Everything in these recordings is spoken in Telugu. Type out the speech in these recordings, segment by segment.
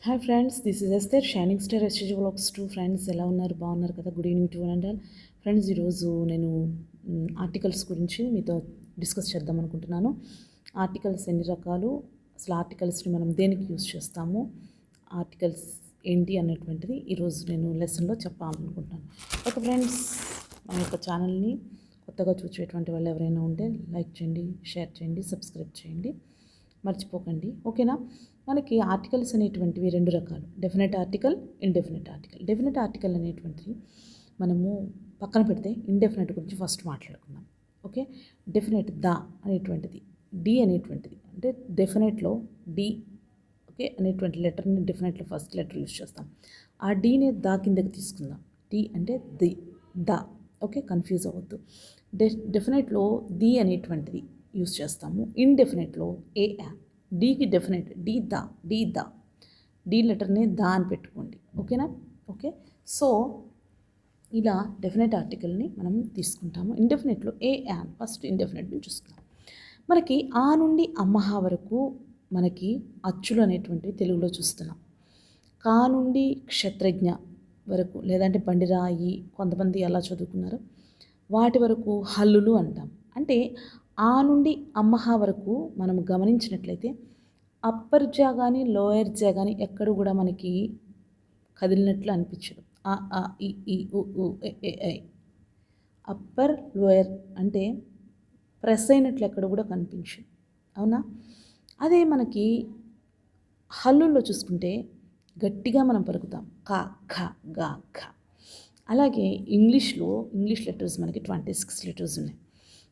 Hi friends, this is Esther shining star ఎస్టేజ్ vlogs 2. Friends ఎలా ఉన్నారు? బాగున్నారు కదా? Good evening to one and all. Friends, ఈరోజు నేను ఆర్టికల్స్ గురించి మీతో డిస్కస్ చేద్దాం అనుకుంటున్నాను. ఆర్టికల్స్ ఎన్ని రకాలు, అసలు ఆర్టికల్స్ని మనం దేనికి యూజ్ చేస్తాము, ఆర్టికల్స్ ఏంటి అనేటువంటిది ఈరోజు నేను లెసన్లో చెప్పాలనుకుంటున్నాను. ఓకే ఫ్రెండ్స్, మన యొక్క ఛానల్ని కొత్తగా చూసేటువంటి వాళ్ళు ఎవరైనా ఉంటే లైక్ చేయండి, షేర్ చేయండి, సబ్స్క్రైబ్ చేయండి, మర్చిపోకండి. ఓకేనా? మనకి ఆర్టికల్స్ అనేటువంటివి రెండు రకాలు, definite article, indefinite article. Definite article అనేటువంటిది మనము పక్కన పెడితే ఇండెఫినెట్ గురించి ఫస్ట్ మాట్లాడుకుందాం. ఓకే, డెఫినెట్ ద అనేటువంటిది, డి అనేటువంటిది అంటే డెఫినెట్లో డి ఓకే అనేటువంటి లెటర్ని డెఫినెట్లో ఫస్ట్ లెటర్ యూజ్ చేస్తాం. ఆ డీని దా కిందకి తీసుకుందాం. డి అంటే ది, ద. ఓకే, కన్ఫ్యూజ్ అవ్వద్దు. డెఫినెట్లో ది అనేటువంటిది యూజ్ చేస్తాము. ఇండెఫినెట్లో ఏ యాన్. డీకి definite the the, the the, the లెటర్ని దా అని పెట్టుకోండి. ఓకేనా? ఓకే, సో ఇలా డెఫినెట్ ఆర్టికల్ని మనం తీసుకుంటాము. ఇండెఫినెట్లో ఏ యాన్. ఫస్ట్ ఇండెఫినెట్ని చూసుకుందాం. మనకి ఆ నుండి అమ్మహ వరకు మనకి అచ్చులు అనేటువంటివి తెలుగులో చూస్తున్నాం. కా నుండి క్షత్రజ్ఞ వరకు, లేదంటే బండిరాయి, కొంతమంది ఎలా చదువుకున్నారు, వాటి వరకు హల్లులు అంటాం. అంటే ఆ నుండి అమ్మహ వరకు మనం గమనించినట్లయితే అప్పర్ జా కానీ లోయర్ జా కానీ ఎక్కడ కూడా మనకి కదిలినట్లు అనిపించదు. ఆ ఈ ఉ ఏ ఐ. అప్పర్ లోయర్ అంటే ప్రెస్ అయినట్లు ఎక్కడ కూడా కనిపించదు. అవునా? అదే మనకి హల్లుల్లో చూసుకుంటే గట్టిగా మనం పలుకుతాం. కా, ఖ, గా, ఘ. అలాగే ఇంగ్లీష్ లెటర్స్ మనకి 26 లెటర్స్ ఉన్నాయి.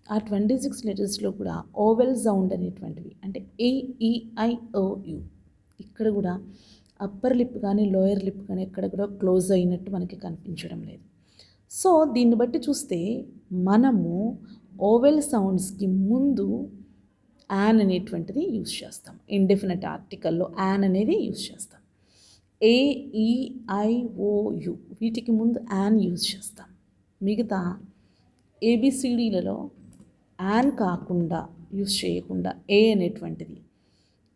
ఆ 26 లెటర్స్లో కూడా ఓవెల్ సౌండ్ అనేటువంటివి, అంటే ఏ ఈ ఐ ఓ యు, ఇక్కడ కూడా అప్పర్ లిప్ కానీ లోయర్ లిప్ కానీ ఎక్కడ కూడా క్లోజ్ అయినట్టు మనకి కనిపించడం లేదు. సో దీన్ని బట్టి చూస్తే మనము ఓవెల్ సౌండ్స్కి ముందు యాన్ అనేటువంటిది యూజ్ చేస్తాం. ఇండెఫినెట్ ఆర్టికల్లో యాన్ అనేది యూజ్ చేస్తాం. ఏ ఈ ఐ ఓ యు వీటికి ముందు యాన్ యూజ్ చేస్తాం. మిగతా ఏబిసిడీలలో యాన్ కాకుండా యూజ్ చేయకుండా ఏ అనేటువంటిది,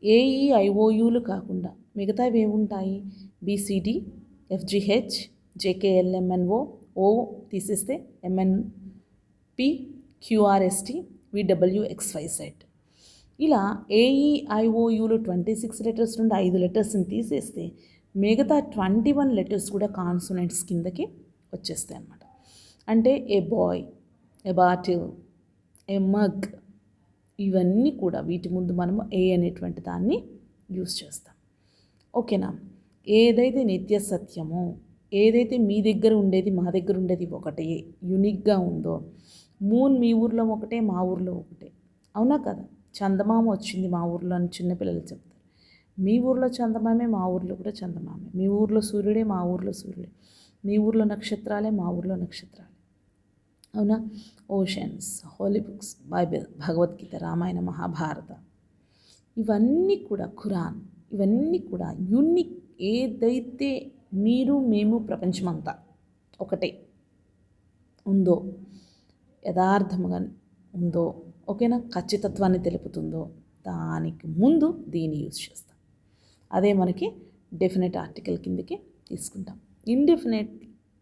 ఏఈఐఓయులు కాకుండా మిగతావి ఏముంటాయి? బిసిడి, ఎఫ్జిహెచ్, జేకేఎల్ఎంఎన్ఓ, ఓ తీసేస్తే ఎంఎన్పి, క్యూఆర్ఎస్టి, విడబ్ల్యూఎక్స్వైజెడ్. ఇలా ఏఈఐఓయులు 26 లెటర్స్ నుండి 5 లెటర్స్ని తీసేస్తే మిగతా 21 లెటర్స్ కూడా కాన్సోనెంట్స్ కిందకి వచ్చేస్తాయి అన్నమాట. అంటే ఏ బాయ్, ఏ బాటిల్, ఏ మగ్, ఇవన్నీ కూడా వీటి ముందు మనము ఏ అనేటువంటి దాన్ని యూజ్ చేస్తాం. ఓకేనా? ఏదైతే నిత్య సత్యమో, ఏదైతే మీ దగ్గర ఉండేది మా దగ్గర ఉండేది ఒకటే యూనిక్గా ఉందో, మూన్ మీ ఊర్లో ఒకటే మా ఊర్లో ఒకటే, అవునా కదా? చందమామ వచ్చింది మా ఊర్లో అని చిన్నపిల్లలు చెప్తారు. మీ ఊర్లో చందమామే, మా ఊర్లో కూడా చందమామే. మీ ఊర్లో సూర్యుడే, మా ఊర్లో సూర్యుడే. మీ ఊర్లో నక్షత్రాలే, మా ఊర్లో నక్షత్రాలే. అవునా? Oceans, holy books, Bible, Bhagavad Gita, Ramayana, Mahabharata, ఇవన్నీ కూడా ఖురాన్, ఇవన్నీ కూడా యూనిక్. ఏదైతే మీరు మేము ప్రపంచమంతా ఒకటే ఉందో, యథార్థముగా ఉందో, ఓకేనా, ఖచ్చితత్వాన్ని తెలుపుతుందో, దానికి ముందు దీన్ని యూజ్ చేస్తాం. అదే మనకి డెఫినెట్ ఆర్టికల్ కిందకి తీసుకుంటాం. ఇండెఫినెట్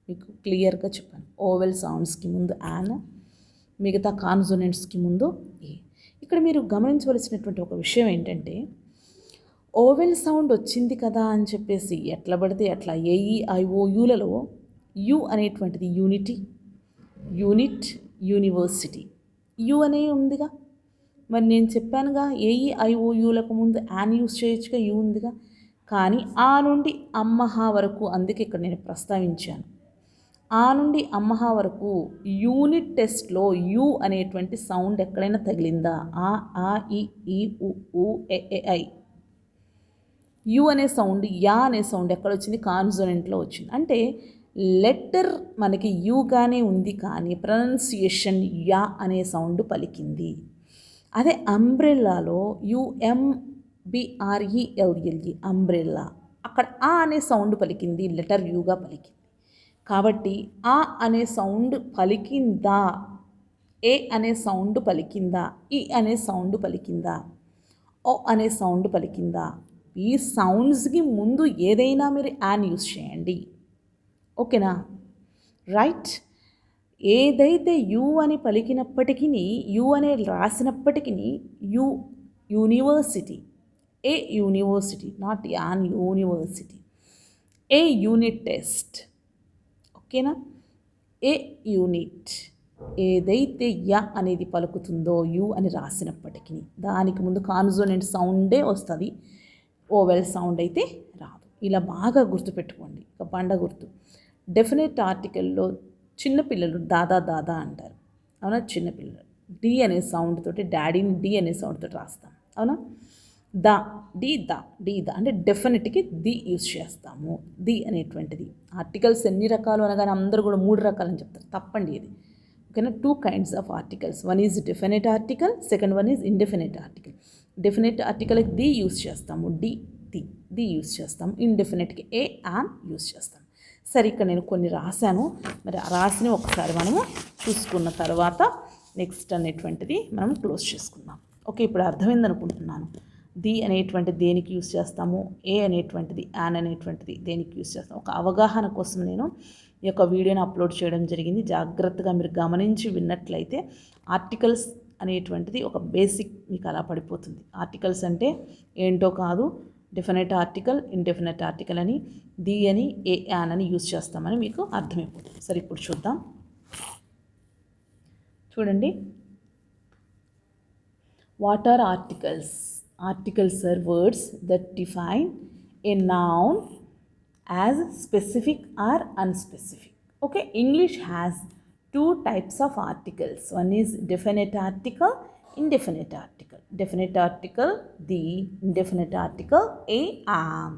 మీకు క్లియర్గా చెప్పాను. ఓవెల్ సౌండ్స్కి ముందు యాన్, మిగతా కాన్సోనెంట్స్కి ముందు ఏ. ఇక్కడ మీరు గమనించవలసినటువంటి ఒక విషయం ఏంటంటే, ఓవెల్ సౌండ్ వచ్చింది కదా అని చెప్పేసి ఎట్లా పడితే అట్లా ఏఈఐఓయులలో యు అనేటువంటిది యూనిటీ, యూనిట్, యూనివర్సిటీ, యు అనే ఉందిగా. మరి నేను చెప్పానుగా ఏఈఐఓయులకు ముందు యాన్ యూస్ చేయొచ్చుగా, యు ఉందిగా. కానీ ఆ నుండి అమ్మహ వరకు, అందుకే ఇక్కడ నేను ప్రస్తావించాను. ఆ నుండి అమ్మహ వరకు యూనిట్ టెస్ట్లో యు అనేటువంటి సౌండ్ ఎక్కడైనా తగిలిందా? ఆ ఈ ఉ ఏ ఐ. యు అనే సౌండ్, యా అనే సౌండ్ ఎక్కడ వచ్చింది? కాన్సోనెంట్లో వచ్చింది. అంటే లెటర్ మనకి యుగానే ఉంది, కానీ ప్రొనౌన్సియేషన్ యా అనే సౌండ్ పలికింది. అదే అంబ్రెల్లాలో UMBRELLE, అంబ్రెల్లా, అక్కడ ఆ అనే సౌండ్ పలికింది, లెటర్ యుగా పలికింది. కాబట్టి ఆ అనే సౌండ్ పలికిందా, ఏ అనే సౌండ్ పలికిందా, ఈ అనే సౌండ్ పలికిందా, ఓ అనే సౌండ్ పలికిందా, ఈ సౌండ్స్కి ముందు ఏదైనా మీరు యాన్ యూస్ చేయండి. ఓకేనా? రైట్. ఏదైతే యు అని పలికినప్పటికీ, యు అనే రాసినప్పటికీ U university, a university, not an university, a unit test. ఓకేనా? A unit. ఏదైతే య అనేది పలుకుతుందో యు అని రాసినప్పటికీ దానికి ముందు కాన్సోనెంట్ సౌండే వస్తుంది, ఓవెల్ సౌండ్ అయితే రాదు. ఇలా బాగా గుర్తుపెట్టుకోండి. ఒక బండ గుర్తు. డెఫినెట్ ఆర్టికల్లో చిన్నపిల్లలు దాదా దాదా అంటారు, అవునా? చిన్నపిల్లలు డి అనే సౌండ్ తోటి, డాడీని డి అనే సౌండ్ తోటి రాస్తాం, అవునా? The, the, the, the, the అంటే డెఫినెట్కి ది యూజ్ చేస్తాము. ది అనేటువంటిది. ఆర్టికల్స్ ఎన్ని రకాలు అనగానే అందరూ కూడా 3 రకాలని చెప్తారు. తప్పండి ఇది. ఓకేనా? 2 kinds of articles. One is definite article, second one is indefinite article. Definite ఆర్టికల్కి ది యూజ్ చేస్తాము, ది యూజ్ చేస్తాము. ఇండెఫినెట్కి ఏ, యాన్ యూజ్ చేస్తాము. సరే, ఇక్కడ నేను కొన్ని రాశాను. మరి రాసినవి ఒకసారి మనము చూసుకున్న తర్వాత నెక్స్ట్ అనేటువంటిది మనం క్లోజ్ చేసుకుందాం. ఓకే, ఇప్పుడు అర్థమైంది అనుకుంటున్నాను. ది అనేటువంటిది దేనికి యూజ్ చేస్తాము, ఏ అనేటువంటిది, యాన్ అనేటువంటిది దేనికి యూజ్ చేస్తాము. ఒక అవగాహన కోసం నేను ఈ యొక్క వీడియోని అప్లోడ్ చేయడం జరిగింది. జాగ్రత్తగా మీరు గమనించి విన్నట్లయితే ఆర్టికల్స్ అనేటువంటిది ఒక బేసిక్ మీకు అలా పడిపోతుంది. ఆర్టికల్స్ అంటే ఏంటో కాదు, డెఫినెట్ ఆర్టికల్, ఇండెఫినెట్ ఆర్టికల్ అని, ది అని, ఏ, యాన్ అని యూజ్ చేస్తామని మీకు అర్థమైపోతుంది. సరే, ఇప్పుడు చూద్దాం. చూడండి, what are articles? Articles are words that define a noun as specific or unspecific. Okay, English has 2 types of articles. One is definite article, indefinite article. Definite article, the. Indefinite article, a, am.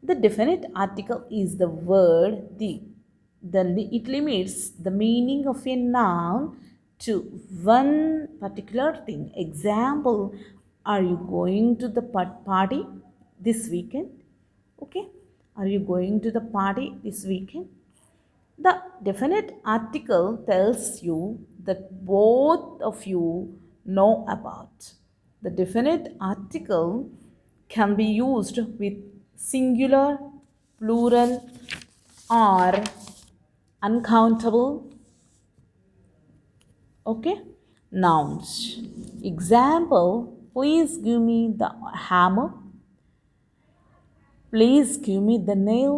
The definite article is the word the. It limits the meaning of a noun to one particular thing. Example, are you going to the party this weekend? Okay, are you going to the party this weekend? The definite article tells you that both of you know about. The definite article can be used with singular, plural, or uncountable, okay, nouns. Example, please give me the hammer. Please give me the nail.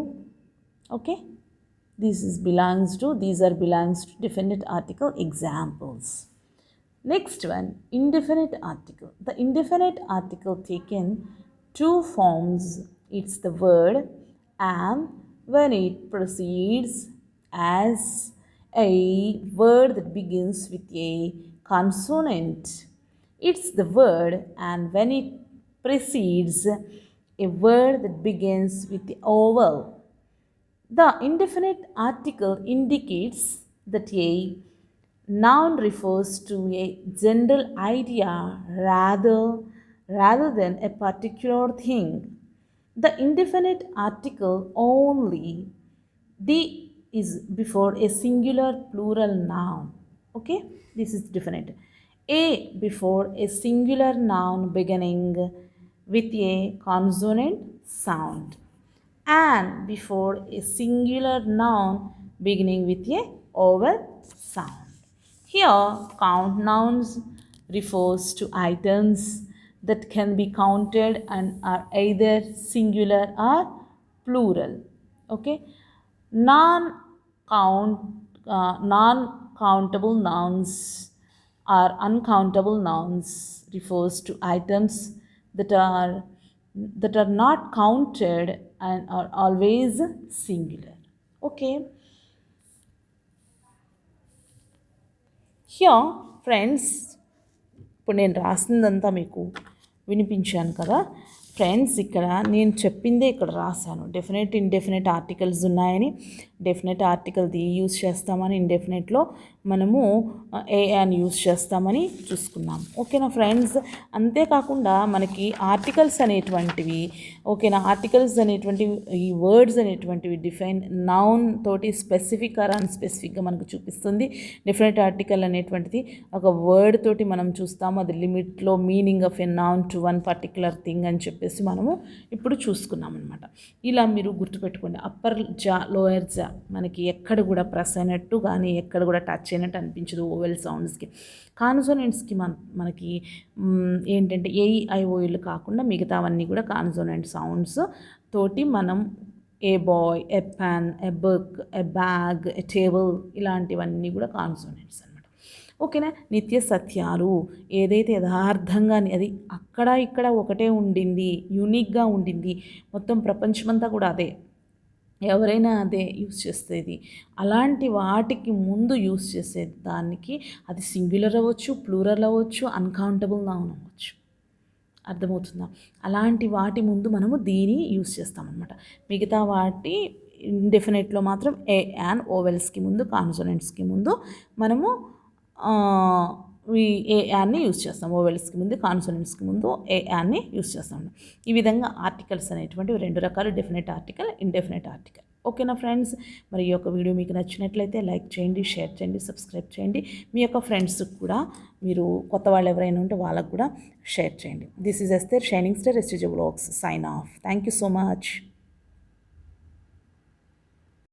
Okay, these are belongs to definite article examples. Next one, indefinite article. The indefinite article taken 2 forms. It's the word am when it proceeds as a word that begins with a consonant. It's the word and when it precedes a word that begins with the vowel. The indefinite article indicates that a noun refers to a general idea rather than a particular thing. The indefinite article only the is before a singular plural noun. Okay, this is definite. A before a singular noun beginning with a consonant sound, and before a singular noun beginning with a vowel sound. Here, count nouns refers to items that can be counted and are either singular or plural. Okay, non-countable nouns or uncountable nouns refers to items that are not counted and are always singular. Okay, here friends, ఇప్పుడు నేను రాసిందంతా మీకు వినిపించాను కదా ఫ్రెండ్స్. ఇక్కడ నేను చెప్పిందే ఇక్కడ రాశాను. డెఫినెట్, ఇండెఫినెట్ ఆర్టికల్స్ ఉన్నాయని డెఫినెట్ ఆర్టికల్ది యూజ్ చేస్తామని, ఇండెఫినెట్లో మనము ఏ అని యూజ్ చేస్తామని చూసుకున్నాం. ఓకేనా ఫ్రెండ్స్? అంతేకాకుండా మనకి ఆర్టికల్స్ అనేటువంటివి, ఓకేనా, ఆర్టికల్స్ అనేటువంటివి, ఈ వర్డ్స్ అనేటువంటివి డిఫైన్ నౌన్ తోటి స్పెసిఫిక్ ఆర్ అన్స్పెసిఫిక్గా మనకు చూపిస్తుంది. డెఫినెట్ ఆర్టికల్ అనేటువంటిది ఒక వర్డ్ తోటి మనం చూస్తాము, అది లిమిట్లో meaning of a noun to one particular thing అని చెప్పేసి మనము ఇప్పుడు చూసుకున్నాం అనమాట. ఇలా మీరు గుర్తుపెట్టుకోండి. అప్పర్ జా, లోయర్ జా మనకి ఎక్కడ కూడా ప్రెస్ అయినట్టు కానీ ఎక్కడ కూడా టచ్ అయినట్టు అనిపించదు ఓవెల్ సౌండ్స్కి. కాన్సోనెంట్స్కి మనకి ఏంటంటే ఏఈఐఓయూలు కాకుండా మిగతావన్నీ కూడా కాన్సోనెంట్ సౌండ్స్ తోటి మనం ఏ bye, a pen, A book, A bag, A table, ఇలాంటివన్నీ కూడా కాన్సోనెంట్స్ అనమాట. ఓకేనా? నిత్య సత్యాలు, ఏదైతే యథార్థంగా అది అక్కడ ఇక్కడ ఒకటే ఉండింది, యూనిక్గా ఉండింది, మొత్తం ప్రపంచమంతా కూడా అదే, ఎవరైనా అదే యూస్ చేసేది, అలాంటి వాటికి ముందు యూస్ చేసే దానికి అది సింగులర్ అవ్వచ్చు, ప్లూరల్ అవ్వచ్చు, అన్కౌంటబుల్ నౌన్ అవ్వచ్చు. అర్థమవుతుందా? అలాంటి వాటి ముందు మనము దీని యూస్ చేస్తామన్నమాట. మిగతా వాటి ఇండెఫినెట్లో మాత్రం ఏ అండ్ ఓవెల్స్కి ముందు, కాన్సోనెంట్స్కి ముందు మనము ఏ యాన్ని యూస్ చేస్తాం. ఓవెల్స్కి ముందు, కాన్సోనెంట్స్కి ముందు ఏ యాన్ని యూస్ చేస్తాం. ఈ విధంగా ఆర్టికల్స్ అనేటువంటివి రెండు రకాలు, డెఫినెట్ ఆర్టికల్, ఇండెఫినెట్ ఆర్టికల్. ఓకేనా ఫ్రెండ్స్? మరి ఈ యొక్క వీడియో మీకు నచ్చినట్లయితే లైక్ చేయండి, షేర్ చేయండి, సబ్స్క్రైబ్ చేయండి. మీ యొక్క ఫ్రెండ్స్కి కూడా, మీరు కొత్త వాళ్ళు ఎవరైనా ఉంటే వాళ్ళకు కూడా షేర్ చేయండి. This is Esther, shining star, STJ vlogs, sign off. Thank you so much.